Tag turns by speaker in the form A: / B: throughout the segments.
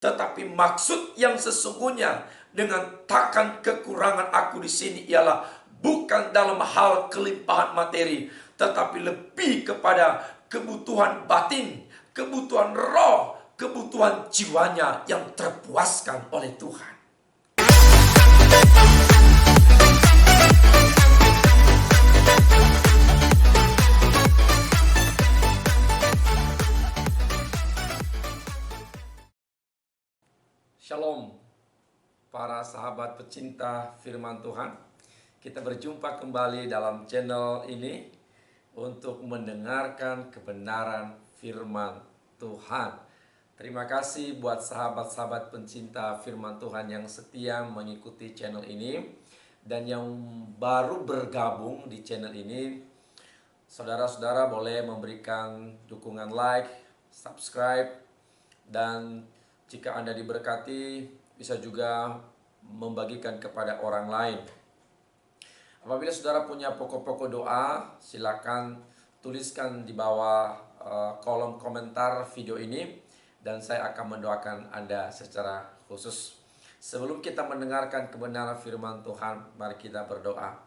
A: Tetapi maksud yang sesungguhnya dengan takkan kekurangan aku di sini ialah bukan dalam hal kelimpahan materi, tetapi lebih kepada kebutuhan batin, kebutuhan roh, kebutuhan jiwanya yang terpuaskan oleh Tuhan. Shalom, para sahabat pecinta firman Tuhan. Kita berjumpa kembali dalam channel ini untuk mendengarkan kebenaran firman Tuhan. Terima kasih buat sahabat-sahabat pencinta firman Tuhan yang setia mengikuti channel ini. Dan yang baru bergabung di channel ini, saudara-saudara boleh memberikan dukungan like, subscribe, dan jika Anda diberkati, bisa juga membagikan kepada orang lain. Apabila saudara punya pokok-pokok doa, silakan tuliskan di bawah kolom komentar video ini, dan saya akan mendoakan Anda secara khusus. Sebelum kita mendengarkan kebenaran firman Tuhan, mari kita berdoa.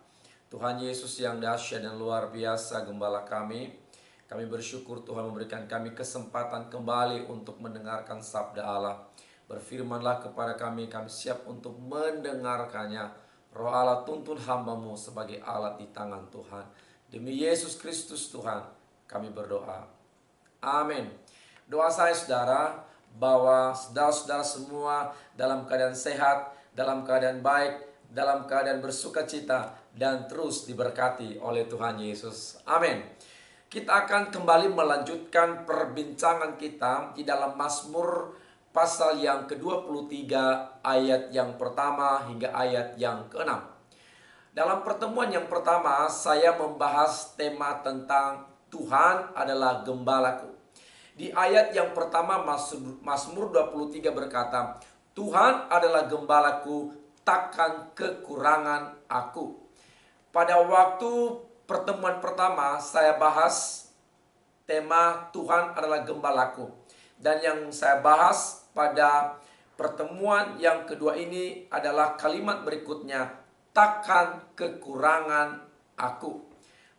A: Tuhan Yesus yang dahsyat dan luar biasa, Gembala kami bersyukur Tuhan memberikan kami kesempatan kembali untuk mendengarkan sabda Allah. Berfirmanlah kepada kami siap untuk mendengarkannya. Roh Allah, tuntun hamba-Mu sebagai alat di tangan Tuhan. Demi Yesus Kristus Tuhan, kami berdoa. Amin. Doa saya saudara, bahwa saudara-saudara semua dalam keadaan sehat, dalam keadaan baik, dalam keadaan bersukacita, dan terus diberkati oleh Tuhan Yesus. Amin. Kita akan kembali melanjutkan perbincangan kita di dalam Mazmur pasal yang ke-23 ayat yang pertama hingga ayat yang ke-6. Dalam pertemuan yang pertama saya membahas tema tentang Tuhan adalah gembalaku. Di ayat yang pertama Mazmur 23 berkata, Tuhan adalah gembalaku, takkan kekurangan aku. Pada waktu pertemuan pertama saya bahas tema Tuhan adalah gembalaku. Dan yang saya bahas pada pertemuan yang kedua ini adalah kalimat berikutnya, takkan kekurangan aku.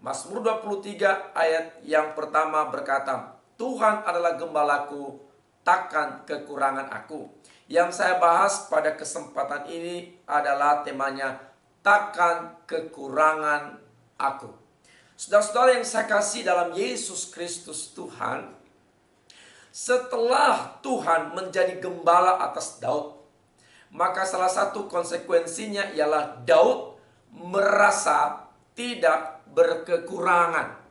A: Mazmur 23 ayat yang pertama berkata, Tuhan adalah gembalaku, takkan kekurangan aku. Yang saya bahas pada kesempatan ini adalah temanya, takkan kekurangan aku. Saudara-saudara yang saya kasih dalam Yesus Kristus Tuhan, setelah Tuhan menjadi gembala atas Daud, maka salah satu konsekuensinya ialah Daud merasa tidak berkekurangan.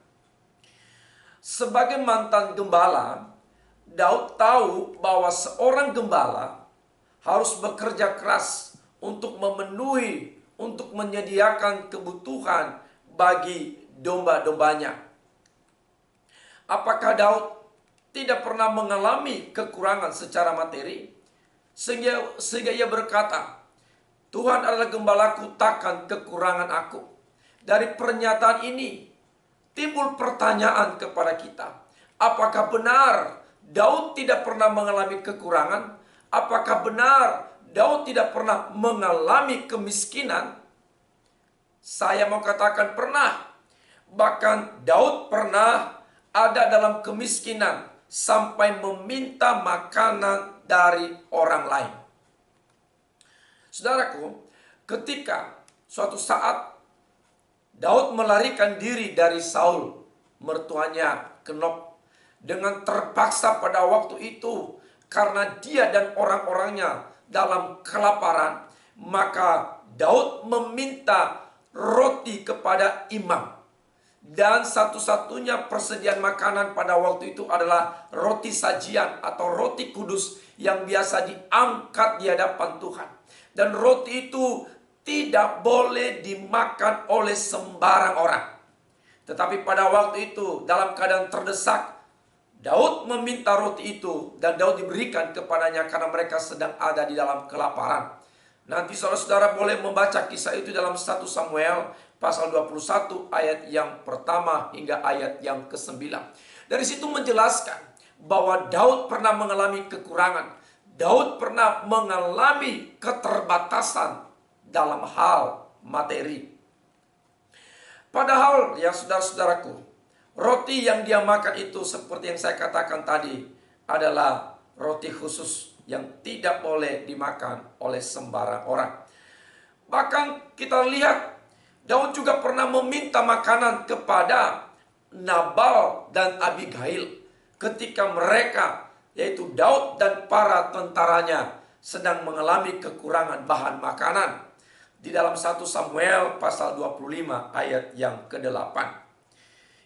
A: Sebagai mantan gembala, Daud tahu bahwa seorang gembala harus bekerja keras untuk memenuhi, untuk menyediakan kebutuhan bagi domba-dombanya. Apakah Daud tidak pernah mengalami kekurangan secara materi? Sehingga ia berkata, Tuhan adalah gembalaku, takkan kekurangan aku. Dari pernyataan ini timbul pertanyaan kepada kita. Apakah benar Daud tidak pernah mengalami kekurangan? Apakah benar Daud tidak pernah mengalami kemiskinan? Saya mau katakan pernah. Bahkan Daud pernah ada dalam kemiskinan sampai meminta makanan dari orang lain. Saudaraku, ketika suatu saat Daud melarikan diri dari Saul, mertuanya Knob, dengan terpaksa pada waktu itu karena dia dan orang-orangnya dalam kelaparan, maka Daud meminta roti kepada imam. Dan satu-satunya persediaan makanan pada waktu itu adalah roti sajian atau roti kudus yang biasa diangkat di hadapan Tuhan. Dan roti itu tidak boleh dimakan oleh sembarang orang. Tetapi pada waktu itu dalam keadaan terdesak, Daud meminta roti itu dan Daud diberikan kepadanya karena mereka sedang ada di dalam kelaparan. Nanti saudara-saudara boleh membaca kisah itu dalam 1 Samuel pasal 21 ayat yang pertama hingga ayat yang ke-9. Dari situ menjelaskan bahwa Daud pernah mengalami kekurangan. Daud pernah mengalami keterbatasan dalam hal materi. Padahal ya saudara-saudaraku, roti yang dia makan itu seperti yang saya katakan tadi adalah roti khusus yang tidak boleh dimakan oleh sembarang orang. Bahkan kita lihat Daud juga pernah meminta makanan kepada Nabal dan Abigail ketika mereka, yaitu Daud dan para tentaranya, sedang mengalami kekurangan bahan makanan. Di dalam 1 Samuel pasal 25 ayat yang ke-8.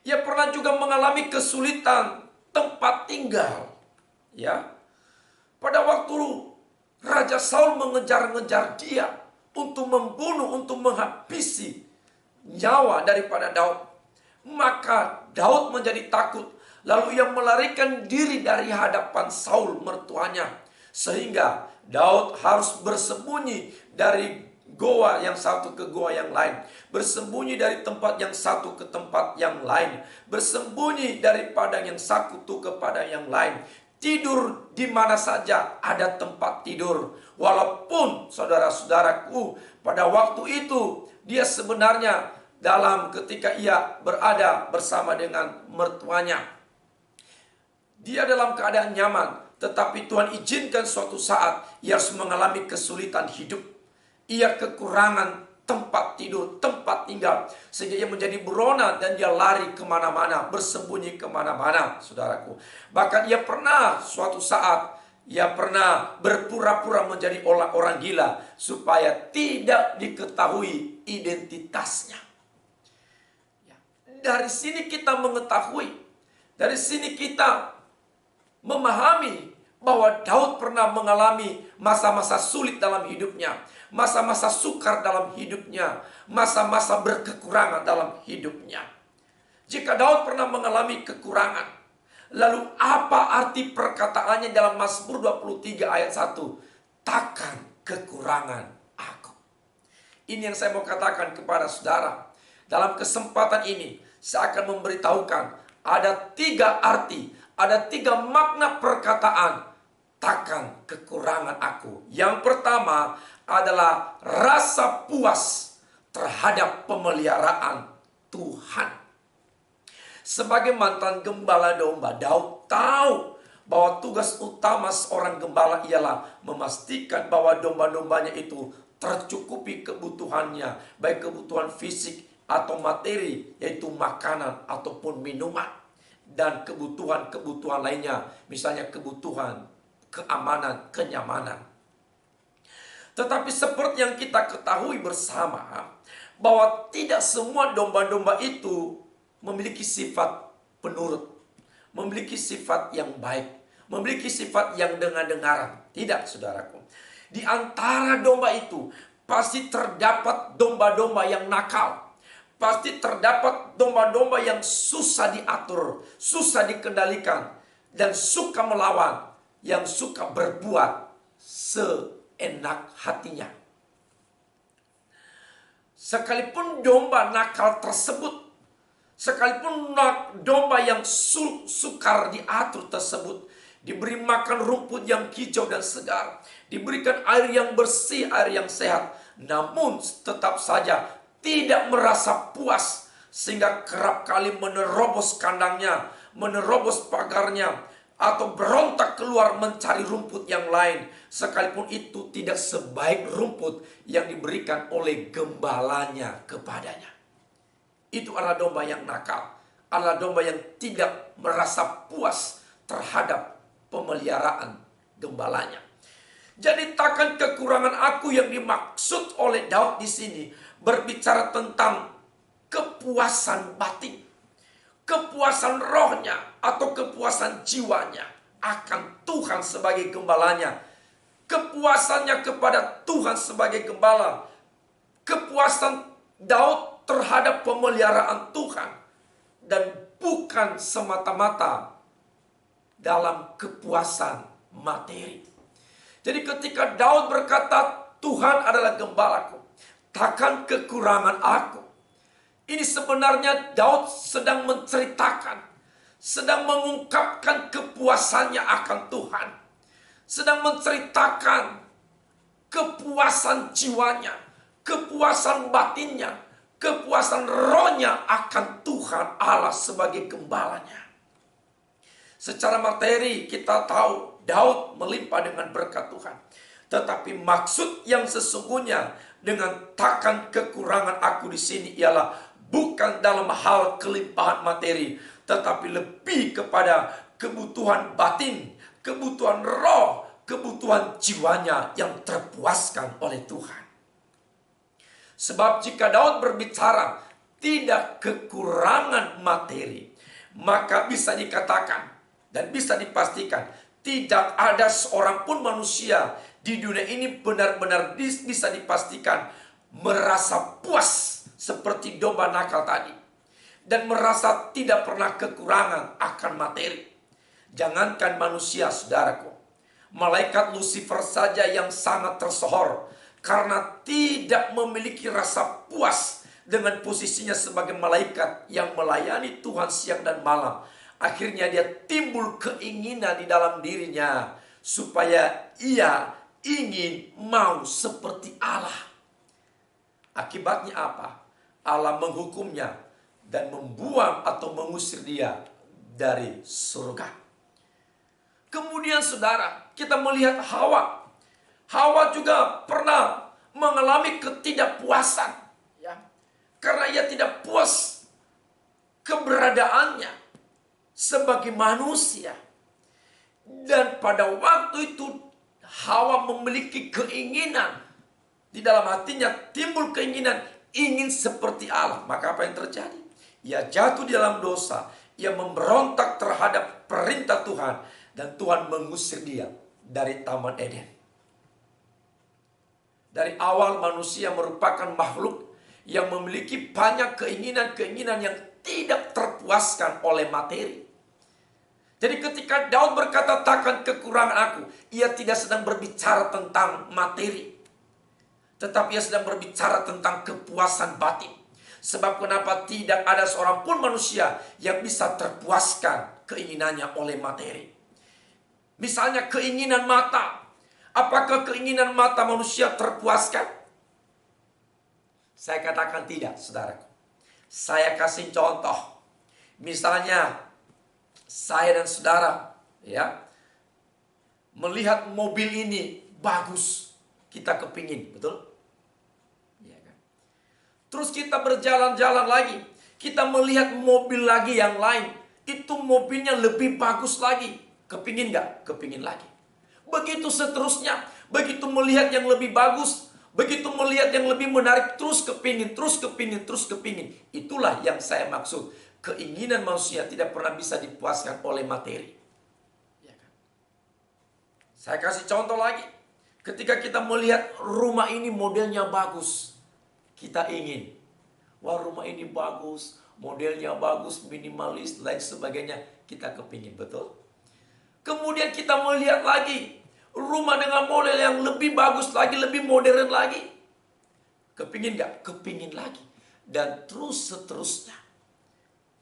A: Ia pernah juga mengalami kesulitan tempat tinggal. Ya, pada waktu Raja Saul mengejar-ngejar dia untuk membunuh, untuk menghabisi nyawa daripada Daud, maka Daud menjadi takut. Lalu ia melarikan diri dari hadapan Saul mertuanya, sehingga Daud harus bersembunyi dari goa yang satu ke goa yang lain, bersembunyi dari tempat yang satu ke tempat yang lain, bersembunyi dari padang yang satu ke padang yang lain, tidur di mana saja ada tempat tidur. Walaupun saudara-saudaraku, pada waktu itu dia sebenarnya dalam ketika ia berada bersama dengan mertuanya, dia dalam keadaan nyaman, tetapi Tuhan izinkan suatu saat ia harus mengalami kesulitan hidup. Ia kekurangan tempat tidur, tempat tinggal, sehingga ia menjadi buronan dan dia lari kemana-mana, bersembunyi kemana-mana, saudaraku. Bahkan ia pernah suatu saat, ia pernah berpura-pura menjadi orang gila supaya tidak diketahui identitasnya. Dari sini kita mengetahui, dari sini kita memahami bahwa Daud pernah mengalami masa-masa sulit dalam hidupnya, masa-masa sukar dalam hidupnya, masa-masa berkekurangan dalam hidupnya. Jika Daud pernah mengalami kekurangan, lalu apa arti perkataannya dalam Mazmur 23 ayat 1? Takkan kekurangan aku. Ini yang saya mau katakan kepada saudara. Dalam kesempatan ini, saya akan memberitahukan ada 3 arti, ada 3 makna perkataan takkan kekurangan aku. Yang pertama adalah rasa puas terhadap pemeliharaan Tuhan. Sebagai mantan gembala domba, Daud tahu bahwa tugas utama seorang gembala ialah memastikan bahwa domba-dombanya itu tercukupi kebutuhannya, baik kebutuhan fisik atau materi, yaitu makanan ataupun minuman, dan kebutuhan-kebutuhan lainnya, misalnya kebutuhan keamanan, kenyamanan. Tetapi seperti yang kita ketahui bersama, bahwa tidak semua domba-domba itu memiliki sifat penurut, memiliki sifat yang baik, memiliki sifat yang dengar-dengaran. Tidak, saudaraku. Di antara domba itu pasti terdapat domba-domba yang nakal. Pasti terdapat domba-domba yang susah diatur, susah dikendalikan, dan suka melawan, yang suka berbuat seenak hatinya. Sekalipun domba nakal tersebut, sekalipun domba yang sukar diatur tersebut, diberi makan rumput yang hijau dan segar, diberikan air yang bersih, air yang sehat, namun tetap saja tidak merasa puas, sehingga kerap kali menerobos kandangnya, menerobos pagarnya, atau berontak keluar mencari rumput yang lain, sekalipun itu tidak sebaik rumput yang diberikan oleh gembalanya kepadanya. Itu adalah domba yang nakal, adalah domba yang tidak merasa puas terhadap pemeliharaan gembalanya. Jadi takkan kekurangan aku yang dimaksud oleh Daud di sini berbicara tentang kepuasan batin, kepuasan rohnya atau kepuasan jiwanya akan Tuhan sebagai gembalanya, kepuasannya kepada Tuhan sebagai gembala, kepuasan Daud terhadap pemeliharaan Tuhan, dan bukan semata-mata dalam kepuasan materi. Jadi ketika Daud berkata Tuhan adalah gembalaku, takkan kekurangan aku, ini sebenarnya Daud sedang menceritakan, sedang mengungkapkan kepuasannya akan Tuhan. sedang menceritakan kepuasan jiwanya, kepuasan batinnya, kepuasan rohnya akan Tuhan Allah sebagai gembalanya. Secara materi kita tahu Daud melimpah dengan berkat Tuhan. Tetapi maksud yang sesungguhnya dengan takkan kekurangan aku di sini ialah bukan dalam hal kelimpahan materi, tetapi lebih kepada kebutuhan batin, kebutuhan roh, kebutuhan jiwanya yang terpuaskan oleh Tuhan. Sebab jika Daud berbicara tidak kekurangan materi, maka bisa dikatakan dan bisa dipastikan tidak ada seorang pun manusia di dunia ini benar-benar bisa dipastikan merasa puas seperti domba nakal tadi. Dan merasa tidak pernah kekurangan akan materi. Jangankan manusia, saudaraku. Malaikat Lucifer saja yang sangat tersohor karena tidak memiliki rasa puas dengan posisinya sebagai malaikat yang melayani Tuhan siang dan malam. Akhirnya dia timbul keinginan di dalam dirinya supaya ia ingin mau seperti Allah. Akibatnya apa? Allah menghukumnya dan membuang atau mengusir dia dari surga. Kemudian saudara, kita melihat Hawa. Hawa juga pernah mengalami ketidakpuasan, ya. Karena ia tidak puas keberadaannya sebagai manusia. Dan pada waktu itu Hawa memiliki keinginan. Di dalam hatinya timbul keinginan ingin seperti Allah. Maka apa yang terjadi? Ia jatuh di dalam dosa. Ia memberontak terhadap perintah Tuhan. Dan Tuhan mengusir dia dari Taman Eden. Dari awal manusia merupakan makhluk yang memiliki banyak keinginan-keinginan yang tidak terpuaskan oleh materi. Jadi ketika Daud berkata takkan kekurangan aku, ia tidak sedang berbicara tentang materi, tetapi ia sedang berbicara tentang kepuasan batin. Sebab kenapa tidak ada seorang pun manusia yang bisa terpuaskan keinginannya oleh materi. Misalnya keinginan mata. Apakah keinginan mata manusia terpuaskan? Saya katakan tidak, saudaraku. Saya kasih contoh. Misalnya saya dan saudara, ya, melihat mobil ini bagus, kita kepingin, betul? Ya kan? Terus kita berjalan-jalan lagi, kita melihat mobil lagi yang lain, itu mobilnya lebih bagus lagi, kepingin nggak? Kepingin lagi. Begitu seterusnya, begitu melihat yang lebih bagus, begitu melihat yang lebih menarik, terus kepingin, terus kepingin, terus kepingin. Itulah yang saya maksud. Keinginan manusia tidak pernah bisa dipuaskan oleh materi. Ya kan? Saya kasih contoh lagi. Ketika kita melihat rumah ini modelnya bagus, kita ingin, wah rumah ini bagus, modelnya bagus, minimalis, lain sebagainya. Kita kepingin, betul? Kemudian kita melihat lagi rumah dengan model yang lebih bagus lagi, lebih modern lagi. Kepingin gak? Kepingin lagi. Dan terus seterusnya.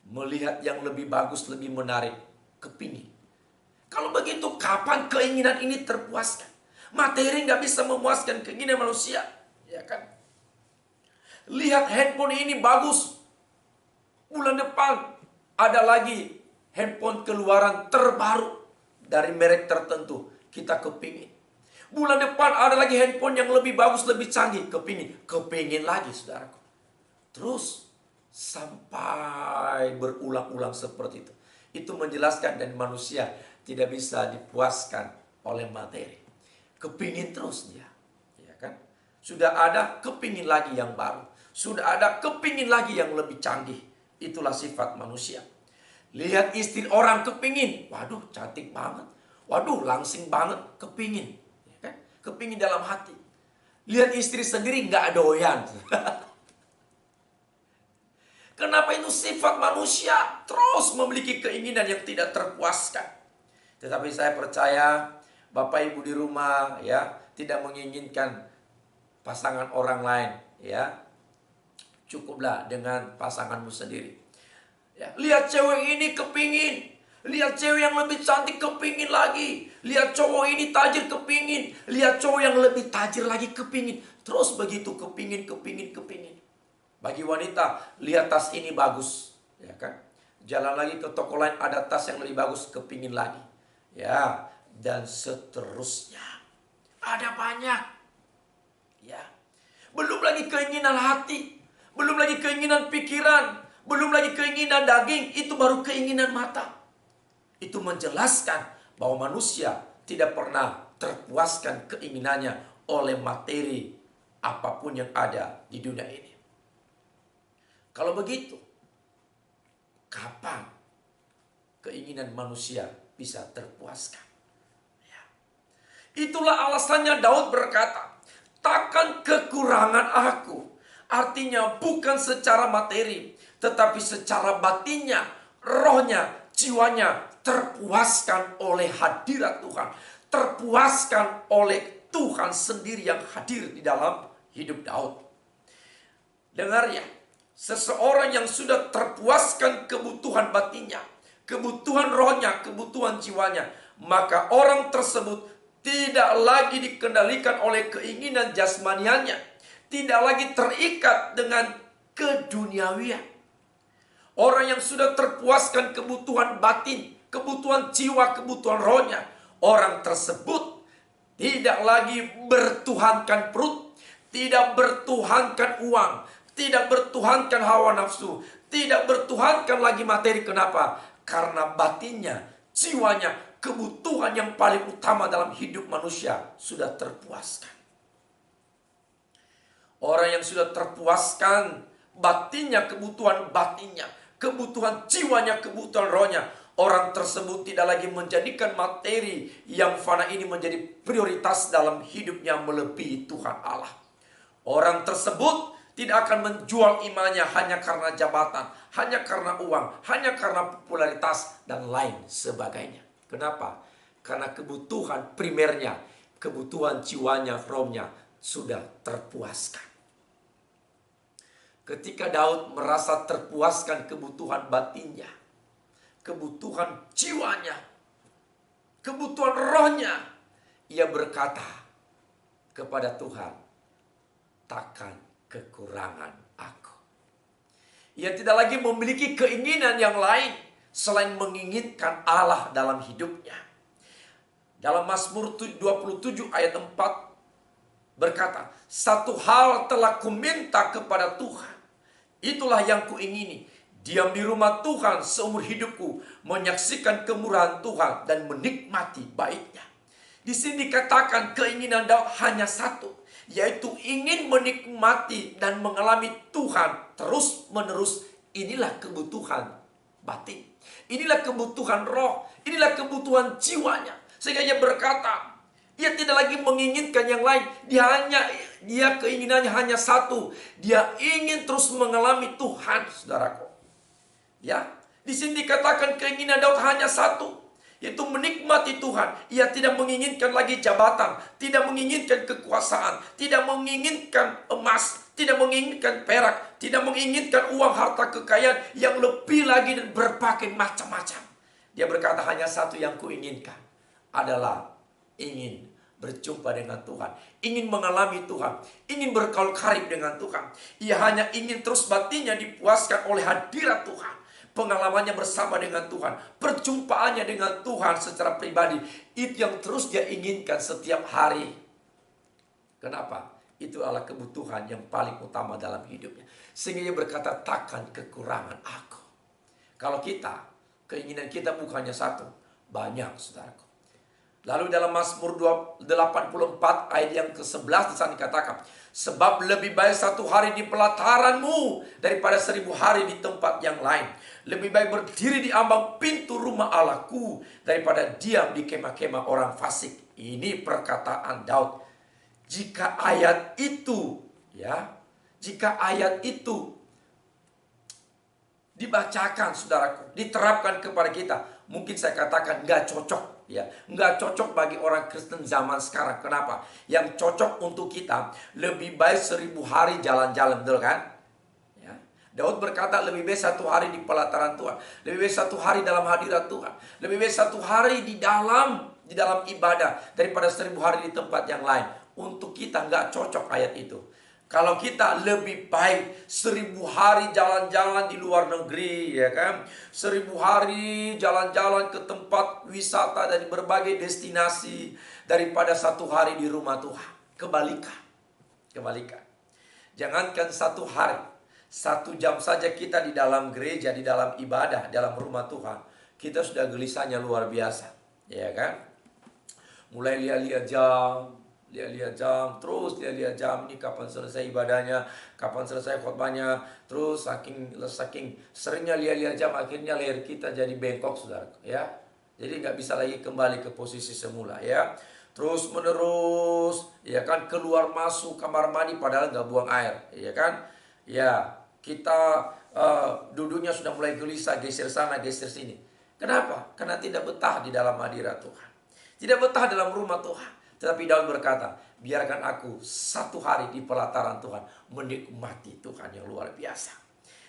A: Melihat yang lebih bagus, lebih menarik. Kepingin. Kalau begitu, kapan keinginan ini terpuaskan? Materi gak bisa memuaskan keinginan manusia. Ya kan? Lihat handphone ini bagus. Bulan depan ada lagi handphone keluaran terbaru dari merek tertentu. Kita kepingin. Bulan depan ada lagi handphone yang lebih bagus, lebih canggih. Kepingin. Kepingin lagi, saudaraku. Terus sampai berulang-ulang seperti itu. Itu menjelaskan dan manusia tidak bisa dipuaskan oleh materi. Kepingin terus dia. Ya kan? Sudah ada kepingin lagi yang baru. Sudah ada kepingin lagi yang lebih canggih. Itulah sifat manusia. Lihat istri orang kepingin. Waduh, cantik banget. Waduh, langsing banget. Kepingin. Ya kan? Kepingin dalam hati. Lihat istri sendiri nggak doyan. Kenapa itu sifat manusia? Terus memiliki keinginan yang tidak terpuaskan. Tetapi saya percaya Bapak Ibu di rumah ya tidak menginginkan pasangan orang lain ya. Cukuplah dengan pasanganmu sendiri. Ya, lihat cewek ini kepingin. Lihat cewek yang lebih cantik kepingin lagi. Lihat cowok ini tajir kepingin. Lihat cowok yang lebih tajir lagi kepingin. Terus begitu kepingin. Bagi wanita, lihat tas ini bagus. Ya kan? Jalan lagi ke toko lain, ada tas yang lebih bagus, kepingin lagi. Ya, dan seterusnya. Ada banyak. Ya. Belum lagi keinginan hati. Belum lagi keinginan pikiran. Belum lagi keinginan daging. Itu baru keinginan mata. Itu menjelaskan bahwa manusia tidak pernah terpuaskan keinginannya oleh materi apapun yang ada di dunia ini. Kalau begitu, kapan keinginan manusia bisa terpuaskan? Ya. Itulah alasannya Daud berkata, takkan kekurangan aku. Artinya bukan secara materi, tetapi secara batinnya, rohnya, jiwanya terpuaskan oleh hadirat Tuhan. Terpuaskan oleh Tuhan sendiri yang hadir di dalam hidup Daud. Dengar ya, seseorang yang sudah terpuaskan kebutuhan batinnya, kebutuhan rohnya, kebutuhan jiwanya, maka orang tersebut tidak lagi dikendalikan oleh keinginan jasmaniannya, tidak lagi terikat dengan keduniawian. Orang yang sudah terpuaskan kebutuhan batin, kebutuhan jiwa, kebutuhan rohnya, orang tersebut tidak lagi bertuhankan perut, tidak bertuhankan uang, tidak bertuhankan hawa nafsu, tidak bertuhankan lagi materi. Kenapa? Karena batinnya, jiwanya, kebutuhan yang paling utama dalam hidup manusia sudah terpuaskan. Orang yang sudah terpuaskan batinnya, kebutuhan batinnya, kebutuhan jiwanya, kebutuhan rohnya, orang tersebut tidak lagi menjadikan materi yang fana ini menjadi prioritas dalam hidupnya melebihi Tuhan Allah. Orang tersebut tidak akan menjual imannya hanya karena jabatan, hanya karena uang, hanya karena popularitas, dan lain sebagainya. Kenapa? Karena kebutuhan primernya, kebutuhan jiwanya, rohnya sudah terpuaskan. Ketika Daud merasa terpuaskan kebutuhan batinnya, kebutuhan jiwanya, kebutuhan rohnya, ia berkata kepada Tuhan, takkan kekurangan aku. Ia tidak lagi memiliki keinginan yang lain selain menginginkan Allah dalam hidupnya. Dalam Mazmur 27 ayat 4 berkata, satu hal telah kuminta kepada Tuhan, itulah yang kuingini, diam di rumah Tuhan seumur hidupku, menyaksikan kemurahan Tuhan dan menikmati baiknya. Di sini dikatakan keinginan Daud hanya satu, yaitu ingin menikmati dan mengalami Tuhan terus menerus. Inilah kebutuhan batin, inilah kebutuhan roh, inilah kebutuhan jiwanya. Sehingga ia berkata, ia tidak lagi menginginkan yang lain. Dia keinginannya hanya satu. Dia ingin terus mengalami Tuhan, saudaraku. Ya, di sini dikatakan keinginan Daud hanya satu, yaitu menikmati Tuhan. Ia tidak menginginkan lagi jabatan, tidak menginginkan kekuasaan, tidak menginginkan emas, tidak menginginkan perak, tidak menginginkan uang, harta, kekayaan yang lebih lagi dan berbagai macam-macam. Dia berkata, hanya satu yang kuinginkan adalah ingin berjumpa dengan Tuhan, ingin mengalami Tuhan, ingin berkaul karib dengan Tuhan. Ia hanya ingin terus batinnya dipuaskan oleh hadirat Tuhan, pengalamannya bersama dengan Tuhan, perjumpaannya dengan Tuhan secara pribadi. Itu yang terus dia inginkan setiap hari. Kenapa? Itu adalah kebutuhan yang paling utama dalam hidupnya. Sehingga dia berkata, takkan kekurangan aku. Kalau kita, keinginan kita bukannya satu, banyak, saudaraku. Lalu dalam Mazmur 84 ayat yang ke-11 di sana dikatakan, sebab lebih baik satu hari di pelataranmu daripada 1000 hari di tempat yang lain. Lebih baik berdiri di ambang pintu rumah Allahku daripada diam di kemah-kemah orang fasik. Ini perkataan Daud. Jika ayat itu, jika ayat itu dibacakan, saudaraku, diterapkan kepada kita, mungkin saya katakan nggak cocok. Nggak cocok bagi orang Kristen zaman sekarang. Kenapa? Yang cocok untuk kita, lebih baik 1000 hari jalan-jalan, betul kan? Daud berkata, lebih baik 1 hari di pelataran Tuhan, lebih baik 1 hari dalam hadirat Tuhan, lebih baik 1 hari di dalam ibadah daripada 1000 hari di tempat yang lain. Untuk kita nggak cocok ayat itu. Kalau kita lebih baik 1000 hari jalan-jalan di luar negeri, ya kan? 1000 hari jalan-jalan ke tempat wisata dari berbagai destinasi daripada 1 hari di rumah Tuhan. Kebalikan. Jangankan 1 hari, 1 jam saja kita di dalam gereja, di dalam ibadah, dalam rumah Tuhan, kita sudah gelisahnya luar biasa, ya kan? Mulai lihat-lihat jam, terus lihat-lihat jam, ini kapan selesai ibadahnya, kapan selesai khotbahnya. Terus saking seringnya lihat-lihat jam, akhirnya leher kita jadi bengkok, saudara, ya. Jadi nggak bisa lagi kembali ke posisi semula, ya. Terus menerus, ya kan, keluar masuk kamar mandi padahal nggak buang air, ya kan. Ya, kita duduknya sudah mulai gelisah, geser sana, geser sini. Kenapa? Karena tidak betah di dalam hadirat Tuhan, tidak betah dalam rumah Tuhan. Tetapi Daud berkata, biarkan aku 1 hari di pelataran Tuhan, menikmati Tuhan yang luar biasa.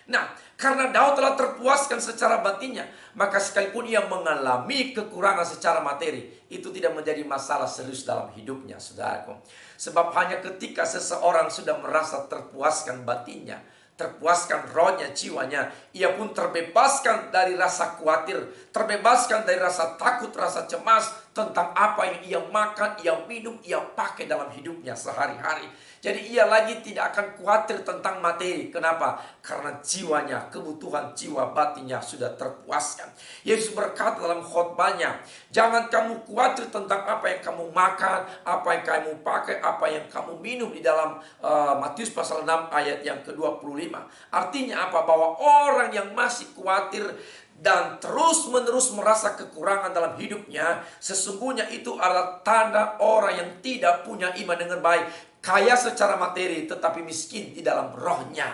A: Nah, karena Daud telah terpuaskan secara batinnya, maka sekalipun ia mengalami kekurangan secara materi, itu tidak menjadi masalah serius dalam hidupnya, saudaraku. Sebab hanya ketika seseorang sudah merasa terpuaskan batinnya, terpuaskan rohnya, jiwanya, ia pun terbebaskan dari rasa khawatir, terbebaskan dari rasa takut, rasa cemas tentang apa yang ia makan, ia minum, ia pakai dalam hidupnya sehari-hari. Jadi ia lagi tidak akan khawatir tentang materi. Kenapa? Karena jiwanya, kebutuhan jiwa batinnya sudah terpuaskan. Yesus berkata dalam khotbahnya, jangan kamu khawatir tentang apa yang kamu makan, apa yang kamu pakai, apa yang kamu minum, di dalam Matius pasal 6 ayat yang ke-25. Artinya apa? Bahwa orang yang masih khawatir dan terus-menerus merasa kekurangan dalam hidupnya, sesungguhnya itu adalah tanda orang yang tidak punya iman dengan baik. Kaya secara materi tetapi miskin di dalam rohnya.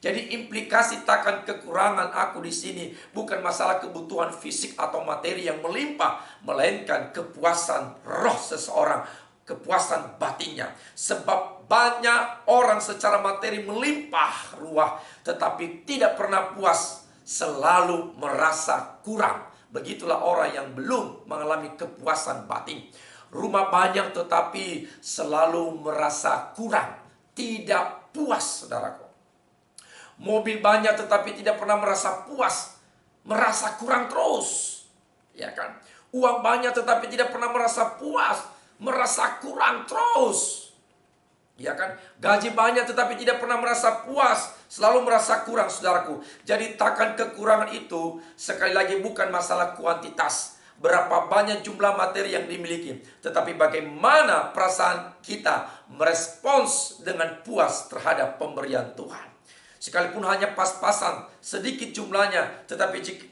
A: Jadi implikasi takkan kekurangan aku di sini bukan masalah kebutuhan fisik atau materi yang melimpah, melainkan kepuasan roh seseorang, kepuasan batinnya. Sebab banyak orang secara materi melimpah ruah, tetapi tidak pernah puas, selalu merasa kurang. Begitulah orang yang belum mengalami kepuasan batin. Rumah banyak tetapi selalu merasa kurang, tidak puas, saudaraku. Mobil banyak tetapi tidak pernah merasa puas, merasa kurang terus, ya kan? Uang banyak tetapi tidak pernah merasa puas, merasa kurang terus, ya kan? Gaji banyak tetapi tidak pernah merasa puas, selalu merasa kurang, saudaraku. Jadi takkan kekurangan itu sekali lagi bukan masalah kuantitas, berapa banyak jumlah materi yang dimiliki, tetapi bagaimana perasaan kita merespons dengan puas terhadap pemberian Tuhan. Sekalipun hanya pas-pasan, sedikit jumlahnya, tetapi jika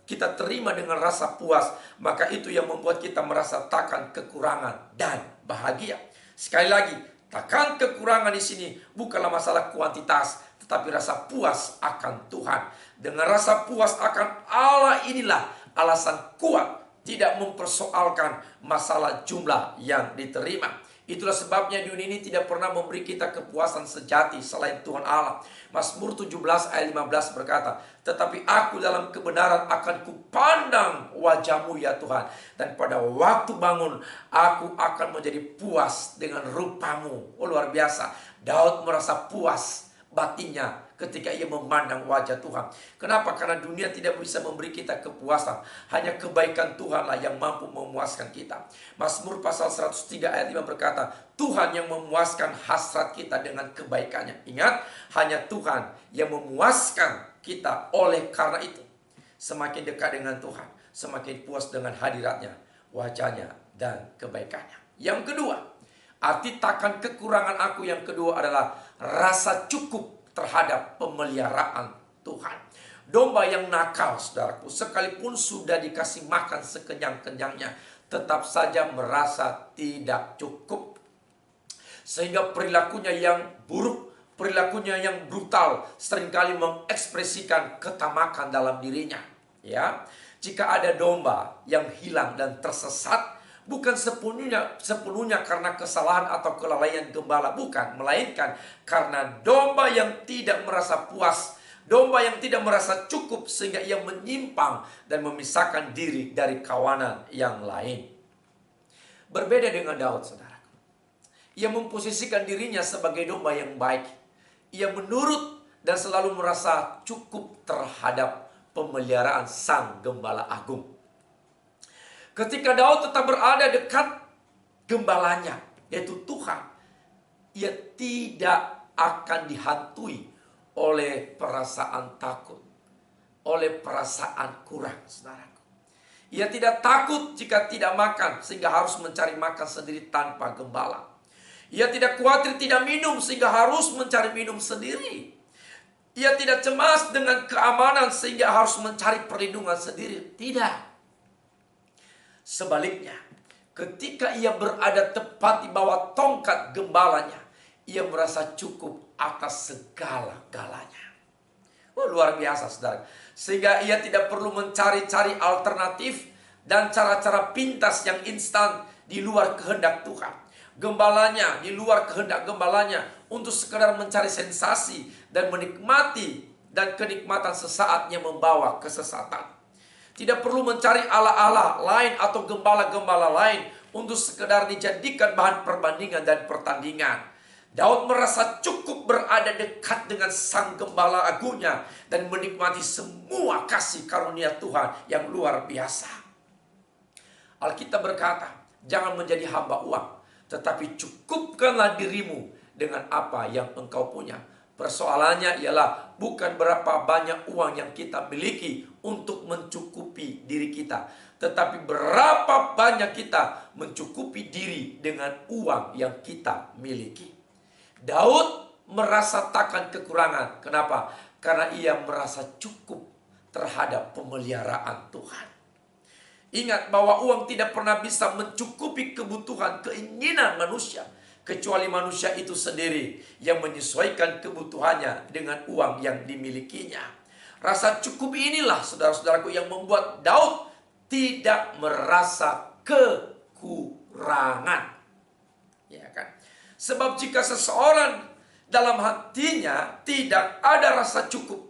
A: kita terima dengan rasa puas, maka itu yang membuat kita merasa takkan kekurangan dan bahagia. Sekali lagi, takkan kekurangan di sini bukanlah masalah kuantitas, tetapi rasa puas akan Tuhan. Dengan rasa puas akan Allah inilah alasan kuat tidak mempersoalkan masalah jumlah yang diterima. Itulah sebabnya dunia ini tidak pernah memberi kita kepuasan sejati selain Tuhan Allah. Mazmur 17 ayat 15 berkata, tetapi aku dalam kebenaran akan kupandang wajah-Mu ya Tuhan, dan pada waktu bangun aku akan menjadi puas dengan rupa-Mu. Oh, luar biasa. Daud merasa puas batinnya ketika ia memandang wajah Tuhan. Kenapa? Karena dunia tidak bisa memberi kita kepuasan. Hanya kebaikan Tuhanlah yang mampu memuaskan kita. Mazmur pasal 103 ayat 5 berkata, Tuhan yang memuaskan hasrat kita dengan kebaikannya. Ingat, hanya Tuhan yang memuaskan kita. Oleh karena itu, semakin dekat dengan Tuhan, semakin puas dengan hadiratnya, wajahnya, dan kebaikannya. Yang kedua, arti takkan kekurangan aku yang kedua adalah rasa cukup terhadap pemeliharaan Tuhan. Domba yang nakal, saudaraku, sekalipun sudah dikasih makan sekenyang-kenyangnya, tetap saja merasa tidak cukup. Sehingga perilakunya yang buruk, perilakunya yang brutal, seringkali mengekspresikan ketamakan dalam dirinya. Ya, jika ada domba yang hilang dan tersesat, bukan sepenuhnya karena kesalahan atau kelalaian gembala, bukan, melainkan karena domba yang tidak merasa puas Domba yang tidak merasa cukup sehingga ia menyimpang dan memisahkan diri dari kawanan yang lain. Berbeda dengan Daud, saudara. Ia memposisikan dirinya sebagai domba yang baik. Ia menurut dan selalu merasa cukup terhadap pemeliharaan sang gembala agung. Ketika Daud tetap berada dekat gembalanya, yaitu Tuhan, ia tidak akan dihantui oleh perasaan takut, oleh perasaan kurang, saudaraku. Ia tidak takut jika tidak makan sehingga harus mencari makan sendiri tanpa gembala. Ia tidak khawatir tidak minum sehingga harus mencari minum sendiri. Ia tidak cemas dengan keamanan sehingga harus mencari perlindungan sendiri. Tidak. Sebaliknya, ketika ia berada tepat di bawah tongkat gembalanya, ia merasa cukup atas segala-galanya. Oh, luar biasa, saudara. Sehingga ia tidak perlu mencari-cari alternatif dan cara-cara pintas yang instan di luar kehendak Tuhan. Gembalanya di luar kehendak gembalanya untuk sekedar mencari sensasi dan menikmati, dan kenikmatan sesaatnya membawa kesesatan. Tidak perlu mencari ala-ala lain atau gembala-gembala lain untuk sekedar dijadikan bahan perbandingan dan pertandingan. Daud merasa cukup berada dekat dengan sang gembala agungnya dan menikmati semua kasih karunia Tuhan yang luar biasa. Alkitab berkata, jangan menjadi hamba uang, tetapi cukupkanlah dirimu dengan apa yang engkau punya. Persoalannya ialah bukan berapa banyak uang yang kita miliki untuk mencukupi diri kita, tetapi berapa banyak kita mencukupi diri dengan uang yang kita miliki. Daud merasa takkan kekurangan. Kenapa? Karena ia merasa cukup terhadap pemeliharaan Tuhan. Ingat bahwa uang tidak pernah bisa mencukupi kebutuhan, keinginan manusia, kecuali manusia itu sendiri yang menyesuaikan kebutuhannya dengan uang yang dimilikinya. Rasa cukup inilah, saudara-saudaraku, yang membuat Daud tidak merasa kekurangan. Ya kan? Sebab jika seseorang dalam hatinya tidak ada rasa cukup,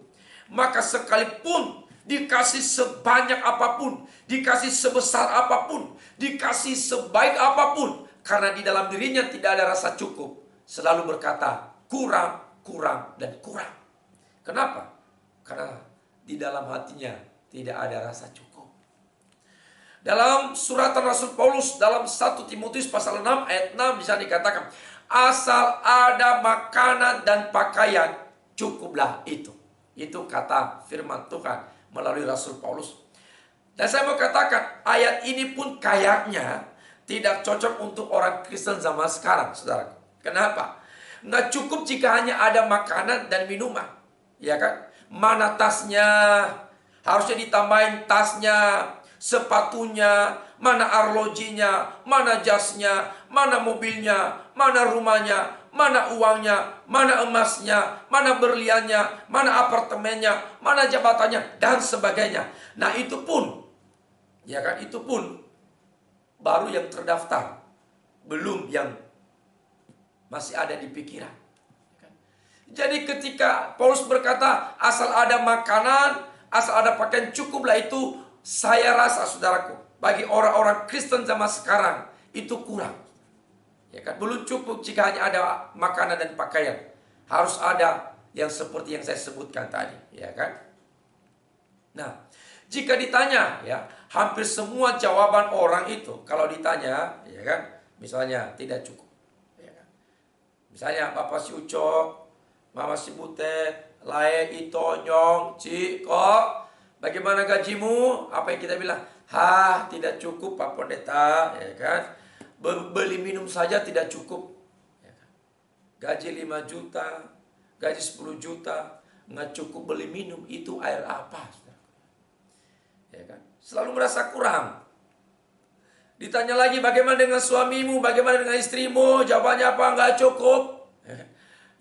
A: maka sekalipun dikasih sebanyak apapun, dikasih sebesar apapun, dikasih sebaik apapun, karena di dalam dirinya tidak ada rasa cukup, selalu berkata kurang, kurang, dan kurang. Kenapa? Karena di dalam hatinya tidak ada rasa cukup. Dalam suratan Rasul Paulus dalam 1 Timotius pasal 6 ayat 6 bisa dikatakan, asal ada makanan dan pakaian, cukuplah itu. Itu kata firman Tuhan melalui Rasul Paulus. Dan saya mau katakan, ayat ini pun kayaknya tidak cocok untuk orang Kristen zaman sekarang, saudara. Kenapa? Nggak cukup jika hanya ada makanan dan minuman, ya kan? Mana tasnya? Harusnya ditambahin tasnya, sepatunya, mana arlojinya, mana jasnya, mana mobilnya, mana rumahnya, mana uangnya, mana emasnya, mana berliannya, mana apartemennya, mana jabatannya, dan sebagainya. Nah itu pun, ya kan, itu pun baru yang terdaftar, belum yang masih ada di pikiran. Jadi ketika Paulus berkata asal ada makanan, asal ada pakaian, cukuplah itu, saya rasa saudaraku, bagi orang-orang Kristen zaman sekarang itu kurang. Ya kan, belum cukup jika hanya ada makanan dan pakaian. Harus ada yang seperti yang saya sebutkan tadi, ya kan? Nah, jika ditanya, ya, hampir semua jawaban orang itu kalau ditanya, ya kan, misalnya tidak cukup, ya kan? Misalnya Bapak si Ucok, Mama si Butet, Lae, Ito, Nyong, Ci, Kok, bagaimana gajimu? Apa yang kita bilang? Tidak cukup Pak Pendeta, ya kan? Beli minum saja tidak cukup, ya kan? Gaji 5 juta, gaji 10 juta, nggak cukup beli minum, itu air apa? Ya kan? Selalu merasa kurang. Ditanya lagi, bagaimana dengan suamimu, bagaimana dengan istrimu? Jawabannya apa? Nggak cukup. Ya kan?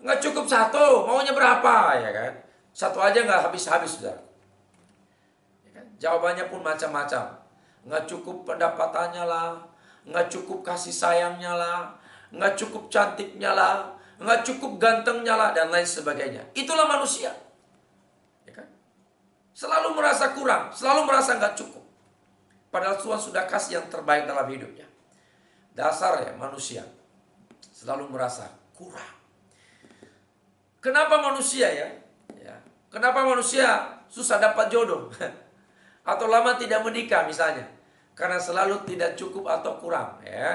A: Nggak cukup satu, maunya berapa, ya kan? Satu aja nggak habis-habis, saudara. Ya kan? Jawabannya pun macam-macam. Nggak cukup pendapatannya lah, nggak cukup kasih sayangnya lah, nggak cukup cantiknya lah, nggak cukup gantengnya lah, dan lain sebagainya. Itulah manusia. Selalu merasa kurang, selalu merasa nggak cukup. Padahal Tuhan sudah kasih yang terbaik dalam hidupnya. Dasar ya manusia, selalu merasa kurang. Kenapa manusia ya? Kenapa manusia susah dapat jodoh? Atau lama tidak menikah misalnya? Karena selalu tidak cukup atau kurang, ya.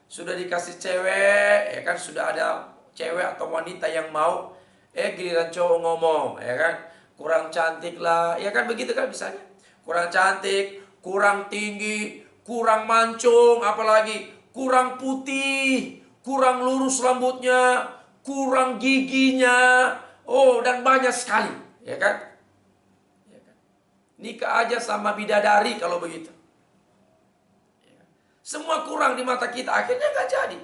A: Sudah dikasih cewek, ya kan, sudah ada cewek atau wanita yang mau, giliran cowok ngomong, ya kan, kurang cantik lah, ya kan, begitu kan misalnya. Kurang cantik, kurang tinggi, kurang mancung, apalagi kurang putih, kurang lurus rambutnya, kurang giginya, dan banyak sekali, ya kan? Nikah aja sama bidadari kalau begitu. Semua kurang di mata kita, akhirnya gak jadi.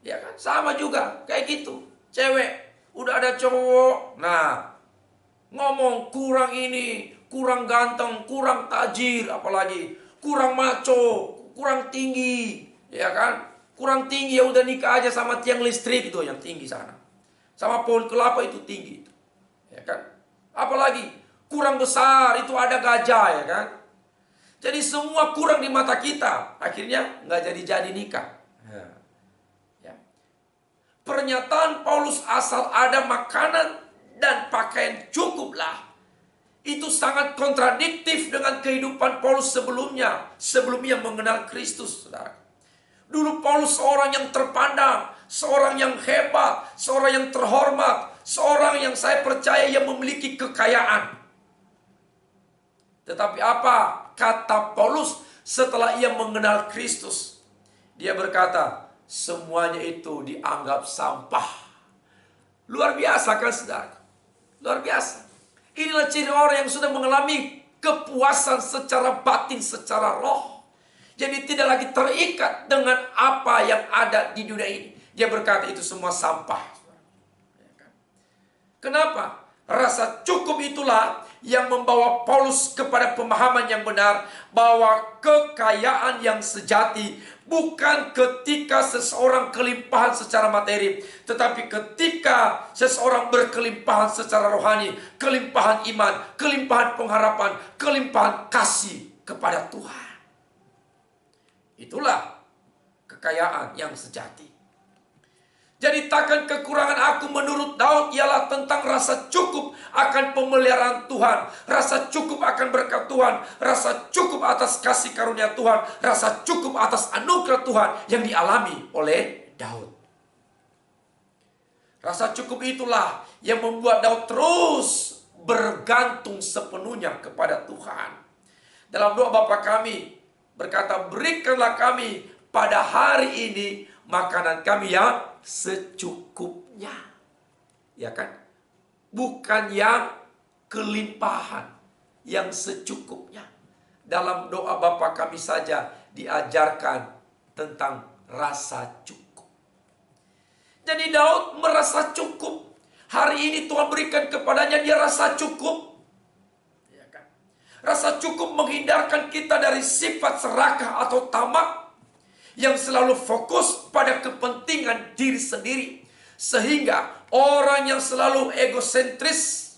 A: Ya kan? Sama juga, kayak gitu. Cewek, udah ada cowok, nah, ngomong kurang ini, kurang ganteng, kurang tajir, apalagi kurang maco, kurang tinggi, ya kan? Kurang tinggi, ya udah nikah aja sama tiang listrik itu yang tinggi sana. Sama pohon kelapa itu tinggi itu. Ya kan? Apalagi kurang besar, itu ada gajah, ya kan? Jadi semua kurang di mata kita, akhirnya nggak jadi nikah. Ya. Pernyataan Paulus asal ada makanan dan pakaian cukuplah, itu sangat kontradiktif dengan kehidupan Paulus sebelumnya, sebelum ia mengenal Kristus, saudara. Dulu Paulus seorang yang terpandang, seorang yang hebat, seorang yang terhormat, seorang yang saya percaya yang memiliki kekayaan. Tetapi apa kata Paulus setelah ia mengenal Kristus? Dia berkata, semuanya itu dianggap sampah. Luar biasa kan, saudara? Luar biasa. Inilah ciri orang yang sudah mengalami kepuasan secara batin, secara roh. Jadi tidak lagi terikat dengan apa yang ada di dunia ini. Dia berkata itu semua sampah. Kenapa? Rasa cukup itulah yang membawa Paulus kepada pemahaman yang benar bahwa kekayaan yang sejati bukan ketika seseorang kelimpahan secara materi, tetapi ketika seseorang berkelimpahan secara rohani, kelimpahan iman, kelimpahan pengharapan, kelimpahan kasih kepada Tuhan. Itulah kekayaan yang sejati. Jadi takkan kekurangan aku menurut Daud ialah tentang rasa cukup akan pemeliharaan Tuhan, rasa cukup akan berkat Tuhan, rasa cukup atas kasih karunia Tuhan, rasa cukup atas anugerah Tuhan yang dialami oleh Daud. Rasa cukup itulah yang membuat Daud terus bergantung sepenuhnya kepada Tuhan. Dalam doa Bapa kami berkata, berikanlah kami pada hari ini makanan kami yang secukupnya. Ya kan? Bukan yang kelimpahan, yang secukupnya. Dalam doa Bapa kami saja diajarkan tentang rasa cukup. Jadi Daud merasa cukup. Hari ini Tuhan berikan kepadanya, dia rasa cukup. Ya kan? Rasa cukup menghindarkan kita dari sifat serakah atau tamak yang selalu fokus pada kepentingan diri sendiri. Sehingga orang yang selalu egosentris,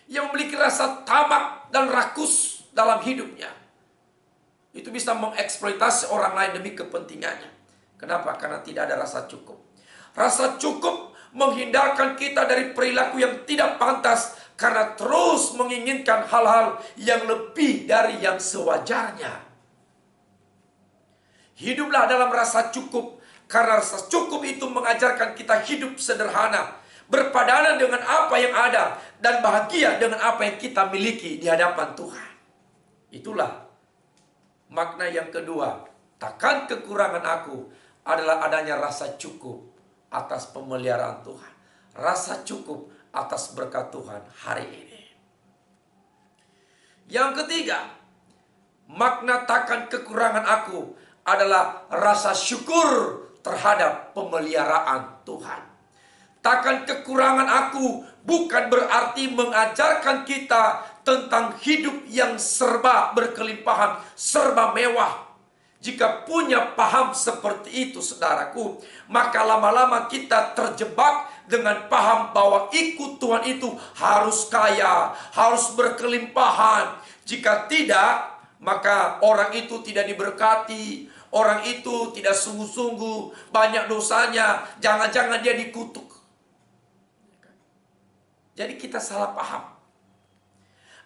A: yang memiliki rasa tamak dan rakus dalam hidupnya, itu bisa mengeksploitasi orang lain demi kepentingannya. Kenapa? Karena tidak ada rasa cukup. Rasa cukup menghindarkan kita dari perilaku yang tidak pantas, karena terus menginginkan hal-hal yang lebih dari yang sewajarnya. Hiduplah dalam rasa cukup, karena rasa cukup itu mengajarkan kita hidup sederhana, berpadanan dengan apa yang ada, dan bahagia dengan apa yang kita miliki di hadapan Tuhan. Itulah makna yang kedua. Takkan kekurangan aku adalah adanya rasa cukup atas pemeliharaan Tuhan, rasa cukup atas berkat Tuhan hari ini. Yang ketiga, makna takkan kekurangan aku adalah rasa syukur terhadap pemeliharaan Tuhan. Takkan kekurangan aku bukan berarti mengajarkan kita tentang hidup yang serba berkelimpahan, serba mewah. Jika punya paham seperti itu, saudaraku, maka lama-lama kita terjebak dengan paham bahwa ikut Tuhan itu harus kaya, harus berkelimpahan. Jika tidak, maka orang itu tidak diberkati, orang itu tidak sungguh-sungguh, banyak dosanya, jangan-jangan dia dikutuk. Jadi kita salah paham.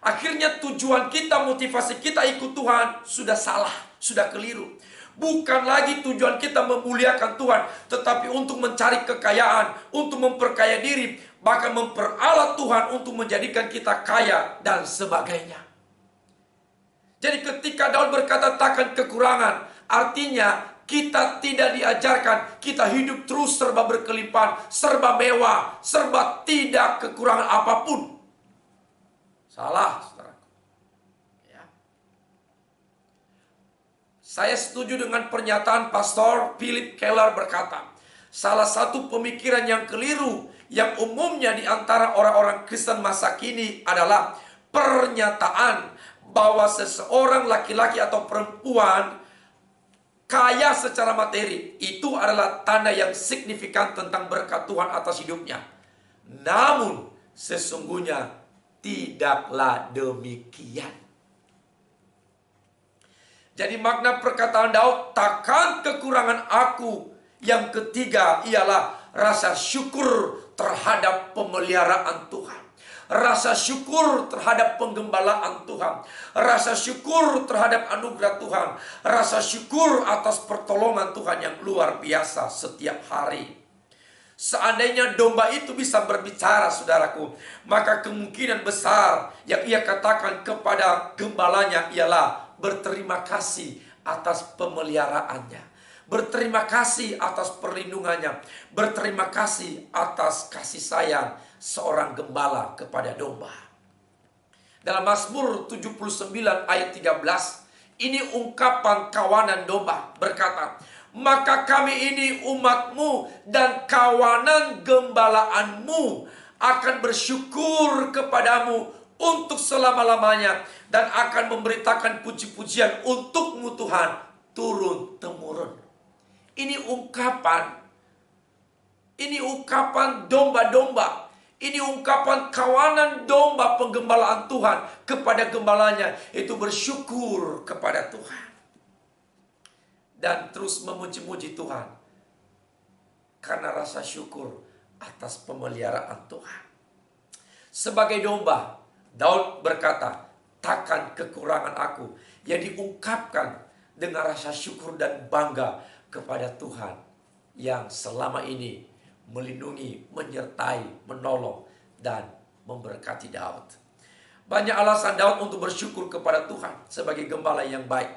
A: Akhirnya tujuan kita, motivasi kita ikut Tuhan sudah salah, sudah keliru. Bukan lagi tujuan kita memuliakan Tuhan, tetapi untuk mencari kekayaan, untuk memperkaya diri, bahkan memperalat Tuhan untuk menjadikan kita kaya dan sebagainya. Jadi ketika Daud berkata takkan kekurangan, artinya kita tidak diajarkan kita hidup terus serba berkelimpahan, serba mewah, serba tidak kekurangan apapun. Salah, saudaraku. Ya. Saya setuju dengan pernyataan Pastor Philip Keller berkata, salah satu pemikiran yang keliru yang umumnya di antara orang-orang Kristen masa kini adalah pernyataan bahwa seseorang laki-laki atau perempuan kaya secara materi itu adalah tanda yang signifikan tentang berkat Tuhan atas hidupnya. Namun sesungguhnya tidaklah demikian. Jadi makna perkataan Daud, takkan kekurangan aku. Yang ketiga ialah rasa syukur terhadap pemeliharaan Tuhan. Rasa syukur terhadap penggembalaan Tuhan. Rasa syukur terhadap anugerah Tuhan. Rasa syukur atas pertolongan Tuhan yang luar biasa setiap hari. Seandainya domba itu bisa berbicara, saudaraku, maka kemungkinan besar yang ia katakan kepada gembalanya ialah berterima kasih atas pemeliharaannya, berterima kasih atas perlindungannya, berterima kasih atas kasih sayang seorang gembala kepada domba. Dalam Mazmur 79 ayat 13, ini ungkapan kawanan domba berkata, maka kami ini umatmu dan kawanan gembalaanmu akan bersyukur kepadamu untuk selama-lamanya dan akan memberitakan puji-pujian untukmu Tuhan turun-temurun. Ini ungkapan domba-domba. Ini ungkapan kawanan domba penggembalaan Tuhan kepada gembalanya, itu bersyukur kepada Tuhan dan terus memuji-muji Tuhan karena rasa syukur atas pemeliharaan Tuhan. Sebagai domba, Daud berkata, takkan kekurangan aku, yang diungkapkan dengan rasa syukur dan bangga kepada Tuhan yang selama ini melindungi, menyertai, menolong, dan memberkati Daud. Banyak alasan Daud untuk bersyukur kepada Tuhan sebagai gembala yang baik,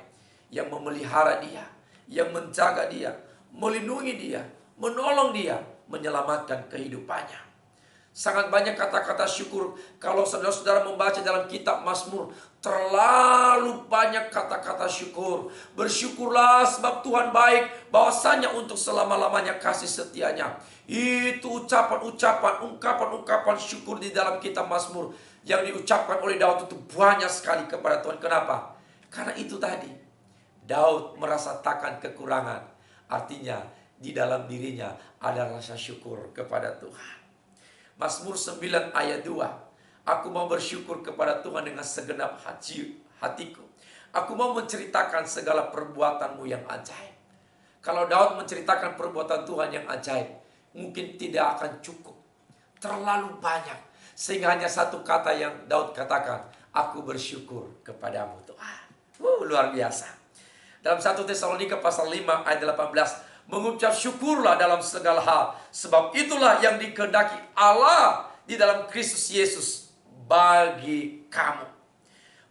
A: yang memelihara dia, yang menjaga dia, melindungi dia, menolong dia, menyelamatkan kehidupannya. Sangat banyak kata-kata syukur. Kalau saudara-saudara membaca dalam kitab Mazmur, terlalu banyak kata-kata syukur. Bersyukurlah sebab Tuhan baik, bahwasanya untuk selama-lamanya kasih setianya. Itu ucapan-ucapan, ungkapan-ungkapan syukur di dalam kitab Mazmur yang diucapkan oleh Daud itu banyak sekali kepada Tuhan. Kenapa? Karena itu tadi, Daud merasa takkan kekurangan. Artinya di dalam dirinya ada rasa syukur kepada Tuhan. Mazmur 9 ayat 2. Aku mau bersyukur kepada Tuhan dengan segenap hatiku. Aku mau menceritakan segala perbuatanmu yang ajaib. Kalau Daud menceritakan perbuatan Tuhan yang ajaib, mungkin tidak akan cukup. Terlalu banyak. Sehingga hanya satu kata yang Daud katakan, aku bersyukur kepadamu Tuhan. Luar biasa. Dalam 1 Tesalonika pasal 5 ayat 18, mengucap syukurlah dalam segala hal, sebab itulah yang dikehendaki Allah di dalam Kristus Yesus bagi kamu.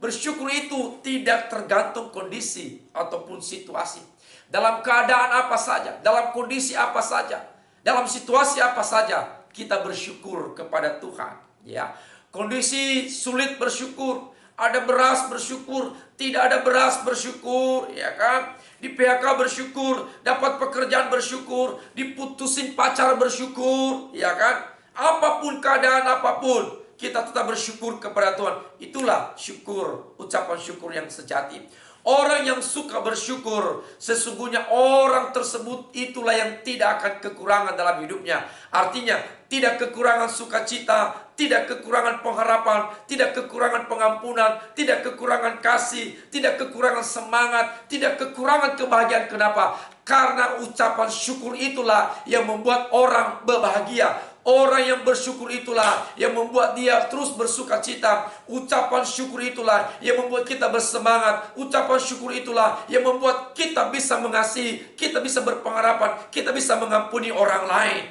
A: Bersyukur itu tidak tergantung kondisi ataupun situasi. Dalam keadaan apa saja, dalam kondisi apa saja, dalam situasi apa saja, kita bersyukur kepada Tuhan. Ya, kondisi sulit bersyukur. Ada beras bersyukur, tidak ada beras bersyukur, ya kan? Di PHK bersyukur, dapat pekerjaan bersyukur, diputusin pacar bersyukur, ya kan? Apapun keadaan apapun, kita tetap bersyukur kepada Tuhan. Itulah syukur, ucapan syukur yang sejati. Orang yang suka bersyukur, sesungguhnya orang tersebut itulah yang tidak akan kekurangan dalam hidupnya. Artinya, tidak kekurangan sukacita, tidak kekurangan pengharapan, tidak kekurangan pengampunan, tidak kekurangan kasih, tidak kekurangan semangat, tidak kekurangan kebahagiaan. Kenapa? Karena ucapan syukur itulah yang membuat orang berbahagia. Orang yang bersyukur itulah yang membuat dia terus bersuka cita. Ucapan syukur itulah yang membuat kita bersemangat. Ucapan syukur itulah yang membuat kita bisa mengasihi, kita bisa berpengharapan, kita bisa mengampuni orang lain.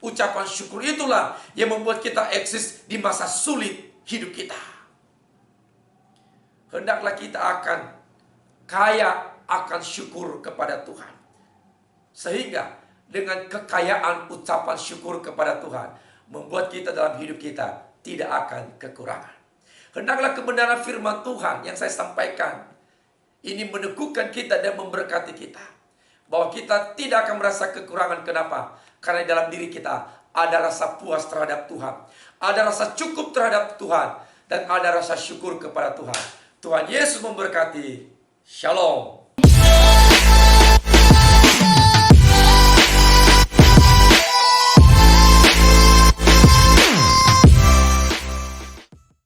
A: Ucapan syukur itulah yang membuat kita eksis di masa sulit hidup kita. Hendaklah kita akan kaya akan syukur kepada Tuhan. Sehingga dengan kekayaan ucapan syukur kepada Tuhan membuat kita dalam hidup kita tidak akan kekurangan. Hendaklah kebenaran firman Tuhan yang saya sampaikan ini meneguhkan kita dan memberkati kita, bahwa kita tidak akan merasa kekurangan. Kenapa? Karena dalam diri kita ada rasa puas terhadap Tuhan, ada rasa cukup terhadap Tuhan, dan ada rasa syukur kepada Tuhan. Tuhan Yesus memberkati. Shalom.